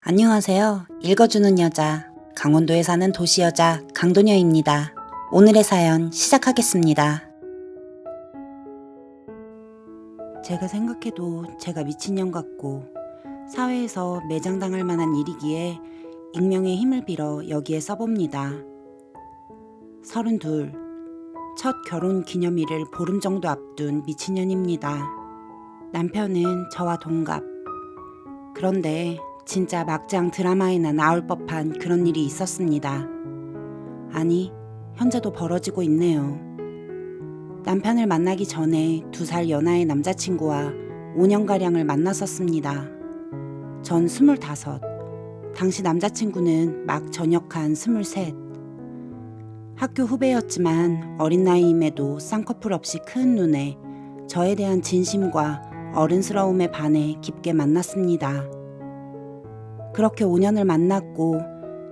안녕하세요. 읽어주는 여자, 강원도에 사는 도시여자 강도녀입니다. 오늘의 사연 시작하겠습니다. 제가 생각해도 제가 미친년 같고 사회에서 매장당할 만한 일이기에 익명의 힘을 빌어 여기에 써봅니다. 32. 첫 결혼 기념일을 보름 정도 앞둔 미친년입니다. 남편은 저와 동갑. 그런데 진짜 막장 드라마에나 나올 법한 그런 일이 있었습니다. 아니, 현재도 벌어지고 있네요. 남편을 만나기 전에 2살 연하의 남자친구와 5년가량을 만났었습니다. 전 25, 당시 남자친구는 막 전역한 23. 학교 후배였지만 어린 나이임에도 쌍꺼풀 없이 큰 눈에 저에 대한 진심과 어른스러움에 반해 깊게 만났습니다. 그렇게 5년을 만났고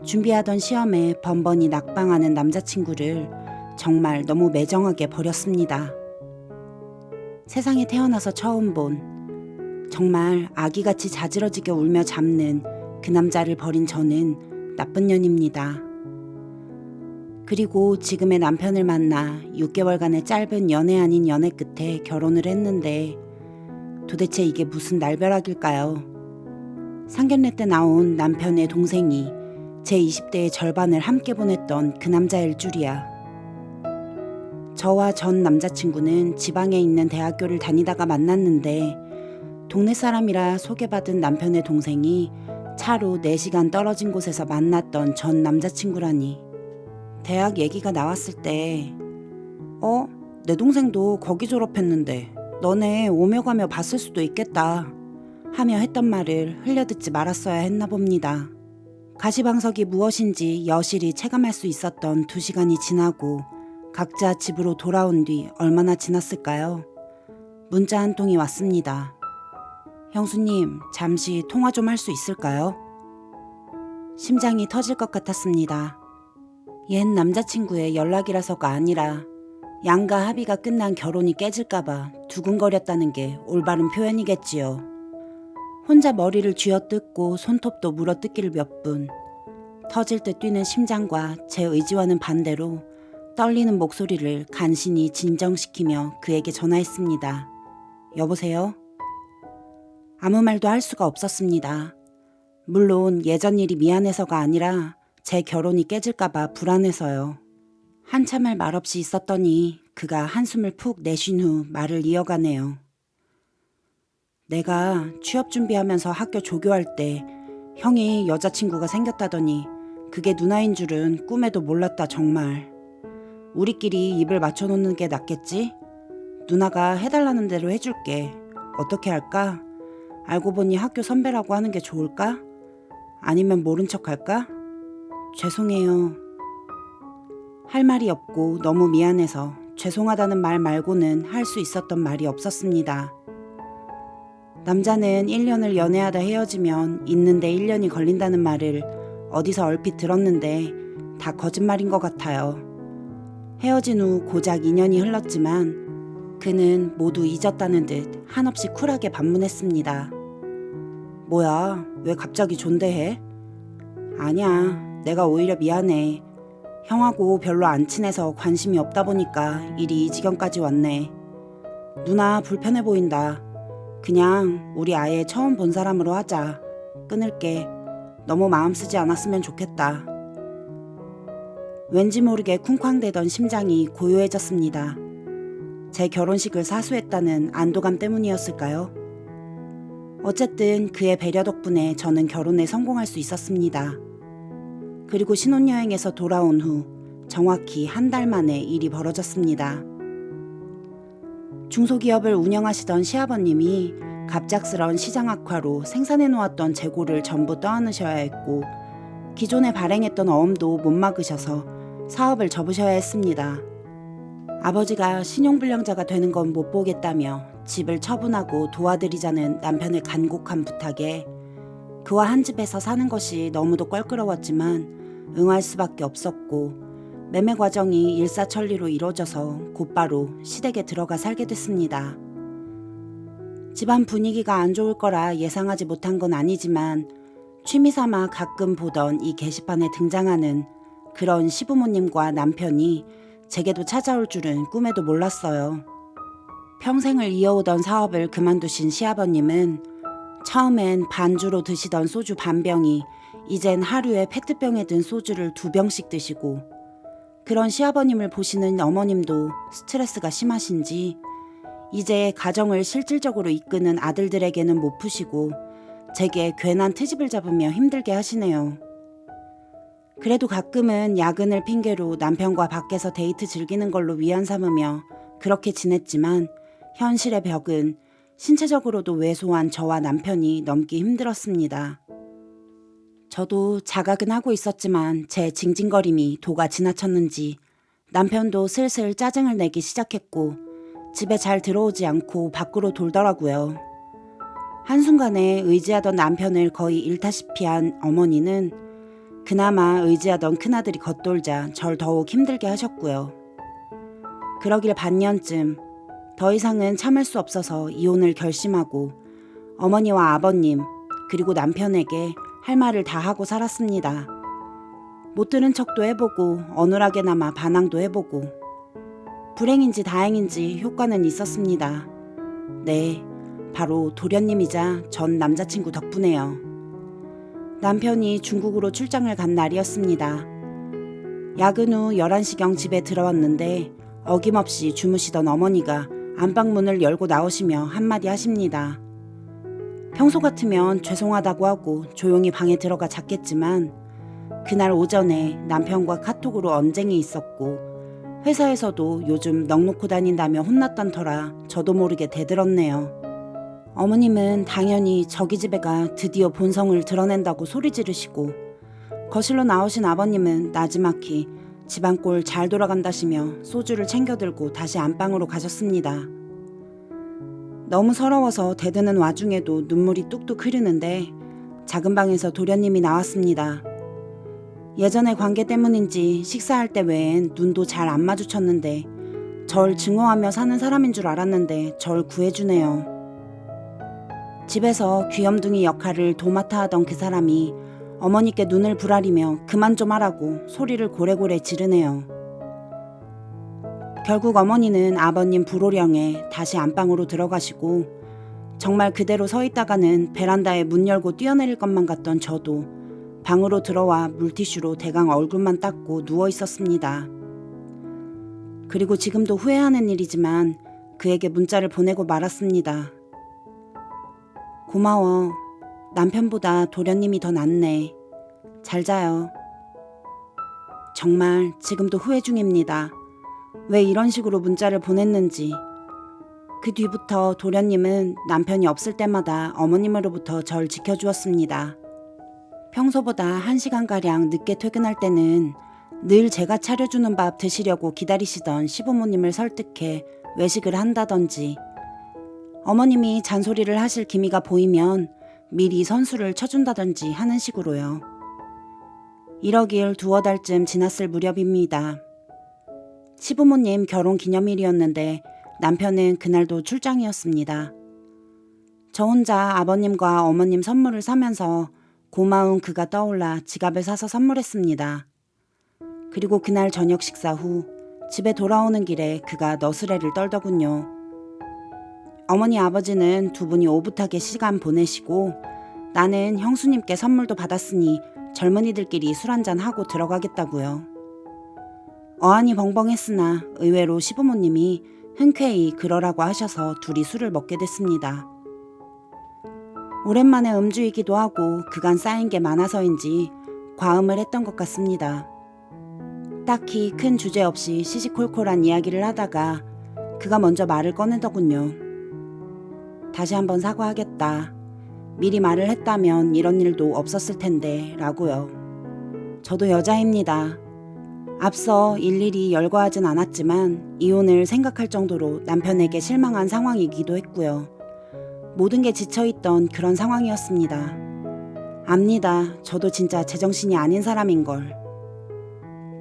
준비하던 시험에 번번이 낙방하는 남자친구를 정말 너무 매정하게 버렸습니다. 세상에 태어나서 처음 본 정말 아기같이 자지러지게 울며 잡는 그 남자를 버린 저는 나쁜 년입니다. 그리고 지금의 남편을 만나 6개월간의 짧은 연애 아닌 연애 끝에 결혼을 했는데 도대체 이게 무슨 날벼락일까요? 상견례 때 나온 남편의 동생이 제 20대의 절반을 함께 보냈던 그 남자일 줄이야. 저와 전 남자친구는 지방에 있는 대학교를 다니다가 만났는데 동네 사람이라 소개받은 남편의 동생이 차로 4시간 떨어진 곳에서 만났던 전 남자친구라니. 대학 얘기가 나왔을 때 내 동생도 거기 졸업했는데 너네 오며 가며 봤을 수도 있겠다 하며 했던 말을 흘려듣지 말았어야 했나 봅니다. 가시방석이 무엇인지 여실히 체감할 수 있었던 2시간이 지나고 각자 집으로 돌아온 뒤 얼마나 지났을까요? 문자 한 통이 왔습니다. 형수님, 잠시 통화 좀 할 수 있을까요? 심장이 터질 것 같았습니다. 옛 남자친구의 연락이라서가 아니라 양가 합의가 끝난 결혼이 깨질까봐 두근거렸다는 게 올바른 표현이겠지요. 혼자 머리를 쥐어뜯고 손톱도 물어뜯기를 몇 분. 터질 듯 뛰는 심장과 제 의지와는 반대로 떨리는 목소리를 간신히 진정시키며 그에게 전화했습니다. 여보세요? 아무 말도 할 수가 없었습니다. 물론 예전 일이 미안해서가 아니라 제 결혼이 깨질까봐 불안해서요. 한참을 말없이 있었더니 그가 한숨을 푹 내쉰 후 말을 이어가네요. 내가 취업 준비하면서 학교 조교할 때 형이 여자친구가 생겼다더니 그게 누나인 줄은 꿈에도 몰랐다 정말. 우리끼리 입을 맞춰놓는 게 낫겠지? 누나가 해달라는 대로 해줄게. 어떻게 할까? 알고 보니 학교 선배라고 하는 게 좋을까? 아니면 모른 척 할까? 죄송해요. 할 말이 없고 너무 미안해서 죄송하다는 말 말고는 할 수 있었던 말이 없었습니다. 남자는 1년을 연애하다 헤어지면 있는데 1년이 걸린다는 말을 어디서 얼핏 들었는데 다 거짓말인 것 같아요. 헤어진 후 고작 2년이 흘렀지만 그는 모두 잊었다는 듯 한없이 쿨하게 반문했습니다. 뭐야, 왜 갑자기 존대해? 아니야, 내가 오히려 미안해. 형하고 별로 안 친해서 관심이 없다 보니까 일이 이 지경까지 왔네. 누나 불편해 보인다. 그냥 우리 아예 처음 본 사람으로 하자. 끊을게. 너무 마음 쓰지 않았으면 좋겠다. 왠지 모르게 쿵쾅대던 심장이 고요해졌습니다. 제 결혼식을 사수했다는 안도감 때문이었을까요? 어쨌든 그의 배려 덕분에 저는 결혼에 성공할 수 있었습니다. 그리고 신혼여행에서 돌아온 후 정확히 한 달 만에 일이 벌어졌습니다. 중소기업을 운영하시던 시아버님이 갑작스러운 시장 악화로 생산해 놓았던 재고를 전부 떠안으셔야 했고 기존에 발행했던 어음도 못 막으셔서 사업을 접으셔야 했습니다. 아버지가 신용불량자가 되는 건 못 보겠다며 집을 처분하고 도와드리자는 남편의 간곡한 부탁에 그와 한 집에서 사는 것이 너무도 껄끄러웠지만 응할 수밖에 없었고 매매 과정이 일사천리로 이루어져서 곧바로 시댁에 들어가 살게 됐습니다. 집안 분위기가 안 좋을 거라 예상하지 못한 건 아니지만 취미삼아 가끔 보던 이 게시판에 등장하는 그런 시부모님과 남편이 제게도 찾아올 줄은 꿈에도 몰랐어요. 평생을 이어오던 사업을 그만두신 시아버님은 처음엔 반주로 드시던 소주 반병이 이젠 하루에 페트병에 든 소주를 2병씩 드시고, 그런 시아버님을 보시는 어머님도 스트레스가 심하신지 이제 가정을 실질적으로 이끄는 아들들에게는 못 푸시고 제게 괜한 트집을 잡으며 힘들게 하시네요. 그래도 가끔은 야근을 핑계로 남편과 밖에서 데이트 즐기는 걸로 위안 삼으며 그렇게 지냈지만 현실의 벽은 신체적으로도 왜소한 저와 남편이 넘기 힘들었습니다. 저도 자각은 하고 있었지만 제 징징거림이 도가 지나쳤는지 남편도 슬슬 짜증을 내기 시작했고 집에 잘 들어오지 않고 밖으로 돌더라고요. 한순간에 의지하던 남편을 거의 잃다시피 한 어머니는 그나마 의지하던 큰아들이 겉돌자 절 더욱 힘들게 하셨고요. 그러길 반년쯤 더 이상은 참을 수 없어서 이혼을 결심하고 어머니와 아버님 그리고 남편에게 할 말을 다 하고 살았습니다. 못 들은 척도 해보고 어눌하게나마 반항도 해보고 불행인지 다행인지 효과는 있었습니다. 네, 바로 도련님이자 전 남자친구 덕분에요. 남편이 중국으로 출장을 간 날이었습니다. 야근 후 11시경 집에 들어왔는데 어김없이 주무시던 어머니가 안방문을 열고 나오시며 한마디 하십니다. 평소 같으면 죄송하다고 하고 조용히 방에 들어가 잤겠지만 그날 오전에 남편과 카톡으로 언쟁이 있었고 회사에서도 요즘 넋놓고 다닌다며 혼났던 터라 저도 모르게 대들었네요. 어머님은 당연히 저기 집애가 드디어 본성을 드러낸다고 소리 지르시고 거실로 나오신 아버님은 나지막히 집안꼴 잘 돌아간다시며 소주를 챙겨 들고 다시 안방으로 가셨습니다. 너무 서러워서 대드는 와중에도 눈물이 뚝뚝 흐르는데 작은 방에서 도련님이 나왔습니다. 예전의 관계 때문인지 식사할 때 외엔 눈도 잘 안 마주쳤는데 절 증오하며 사는 사람인 줄 알았는데 절 구해주네요. 집에서 귀염둥이 역할을 도맡아 하던 그 사람이 어머니께 눈을 부라리며 그만 좀 하라고 소리를 고래고래 지르네요. 결국 어머니는 아버님 불호령에 다시 안방으로 들어가시고 정말 그대로 서 있다가는 베란다에 문 열고 뛰어내릴 것만 같던 저도 방으로 들어와 물티슈로 대강 얼굴만 닦고 누워 있었습니다. 그리고 지금도 후회하는 일이지만 그에게 문자를 보내고 말았습니다. 고마워. 남편보다 도련님이 더 낫네. 잘 자요. 정말 지금도 후회 중입니다. 왜 이런 식으로 문자를 보냈는지. 그 뒤부터 도련님은 남편이 없을 때마다 어머님으로부터 절 지켜주었습니다. 평소보다 1시간가량 늦게 퇴근할 때는 늘 제가 차려주는 밥 드시려고 기다리시던 시부모님을 설득해 외식을 한다던지 어머님이 잔소리를 하실 기미가 보이면 미리 선수를 쳐준다든지 하는 식으로요. 이러길 2달쯤 지났을 무렵입니다. 시부모님 결혼 기념일이었는데 남편은 그날도 출장이었습니다. 저 혼자 아버님과 어머님 선물을 사면서 고마운 그가 떠올라 지갑을 사서 선물했습니다. 그리고 그날 저녁 식사 후 집에 돌아오는 길에 그가 너스레를 떨더군요. 어머니 아버지는 두 분이 오붓하게 시간 보내시고 나는 형수님께 선물도 받았으니 젊은이들끼리 술 한잔 하고 들어가겠다고요. 어안이 벙벙했으나 의외로 시부모님이 흔쾌히 그러라고 하셔서 둘이 술을 먹게 됐습니다. 오랜만에 음주이기도 하고 그간 쌓인 게 많아서인지 과음을 했던 것 같습니다. 딱히 큰 주제 없이 시시콜콜한 이야기를 하다가 그가 먼저 말을 꺼내더군요. 다시 한번 사과하겠다. 미리 말을 했다면 이런 일도 없었을 텐데 라고요. 저도 여자입니다. 앞서 일일이 열거하진 않았지만 이혼을 생각할 정도로 남편에게 실망한 상황이기도 했고요. 모든 게 지쳐있던 그런 상황이었습니다. 압니다. 저도 진짜 제정신이 아닌 사람인걸.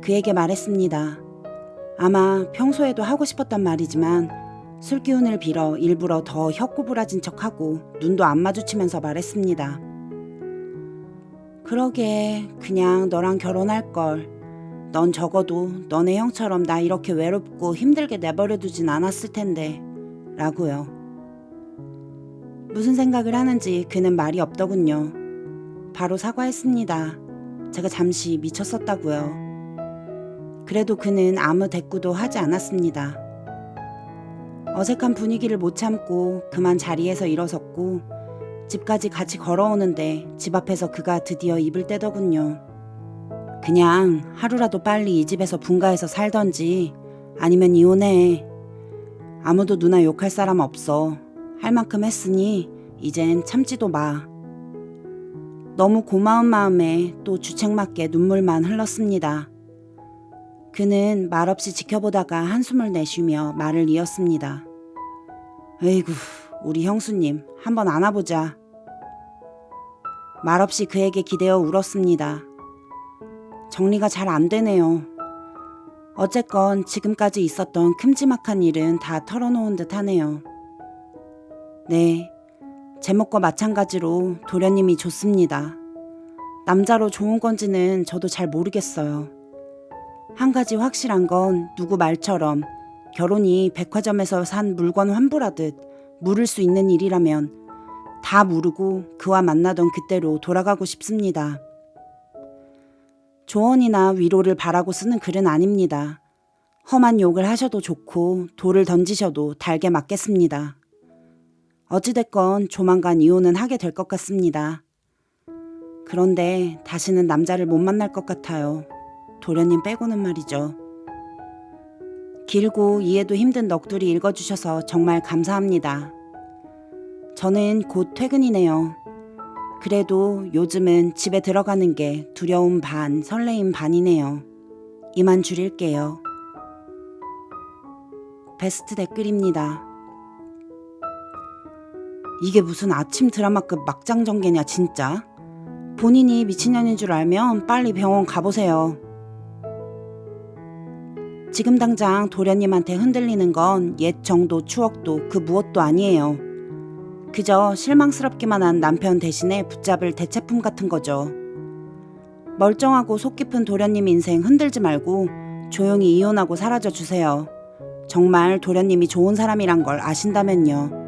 그에게 말했습니다. 아마 평소에도 하고 싶었단 말이지만 술기운을 빌어 일부러 더 혀꼬부라진 척하고 눈도 안 마주치면서 말했습니다. 그러게 그냥 너랑 결혼할걸. 넌 적어도 너네 형처럼 나 이렇게 외롭고 힘들게 내버려두진 않았을 텐데 라고요. 무슨 생각을 하는지 그는 말이 없더군요. 바로 사과했습니다. 제가 잠시 미쳤었다고요. 그래도 그는 아무 대꾸도 하지 않았습니다. 어색한 분위기를 못 참고 그만 자리에서 일어섰고 집까지 같이 걸어오는데 집 앞에서 그가 드디어 입을 떼더군요. 그냥 하루라도 빨리 이 집에서 분가해서 살던지 아니면 이혼해. 아무도 누나 욕할 사람 없어. 할 만큼 했으니 이젠 참지도 마. 너무 고마운 마음에 또 주책맞게 눈물만 흘렀습니다. 그는 말없이 지켜보다가 한숨을 내쉬며 말을 이었습니다. 에이구, 우리 형수님 한번 안아보자. 말없이 그에게 기대어 울었습니다. 정리가 잘 안 되네요. 어쨌건 지금까지 있었던 큼지막한 일은 다 털어놓은 듯 하네요. 네, 제목과 마찬가지로 도련님이 좋습니다. 남자로 좋은 건지는 저도 잘 모르겠어요. 한 가지 확실한 건 누구 말처럼 결혼이 백화점에서 산 물건 환불하듯 물을 수 있는 일이라면 다 무르고 그와 만나던 그때로 돌아가고 싶습니다. 조언이나 위로를 바라고 쓰는 글은 아닙니다. 험한 욕을 하셔도 좋고 돌을 던지셔도 달게 맞겠습니다. 어찌됐건 조만간 이혼은 하게 될 것 같습니다. 그런데 다시는 남자를 못 만날 것 같아요. 도련님 빼고는 말이죠. 길고 이해도 힘든 넋두리 읽어주셔서 정말 감사합니다. 저는 곧 퇴근이네요. 그래도 요즘은 집에 들어가는 게 두려움 반, 설레임 반이네요. 이만 줄일게요. 베스트 댓글입니다. 이게 무슨 아침 드라마급 막장 전개냐 진짜. 본인이 미친년인 줄 알면 빨리 병원 가보세요. 지금 당장 도련님한테 흔들리는 건 옛 정도 추억도 그 무엇도 아니에요. 그저 실망스럽기만 한 남편 대신에 붙잡을 대체품 같은 거죠. 멀쩡하고 속 깊은 도련님 인생 흔들지 말고 조용히 이혼하고 사라져 주세요. 정말 도련님이 좋은 사람이란 걸 아신다면요.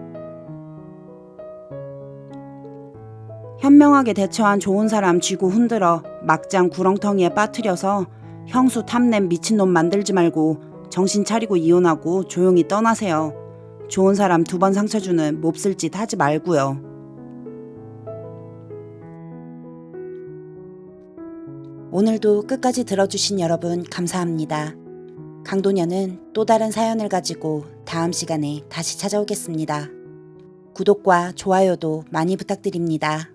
현명하게 대처한 좋은 사람 쥐고 흔들어 막장 구렁텅이에 빠뜨려서 형수 탐냄 미친놈 만들지 말고 정신 차리고 이혼하고 조용히 떠나세요. 좋은 사람 2번 상처 주는 몹쓸 짓 하지 말고요. 오늘도 끝까지 들어주신 여러분 감사합니다. 강도녀는 또 다른 사연을 가지고 다음 시간에 다시 찾아오겠습니다. 구독과 좋아요도 많이 부탁드립니다.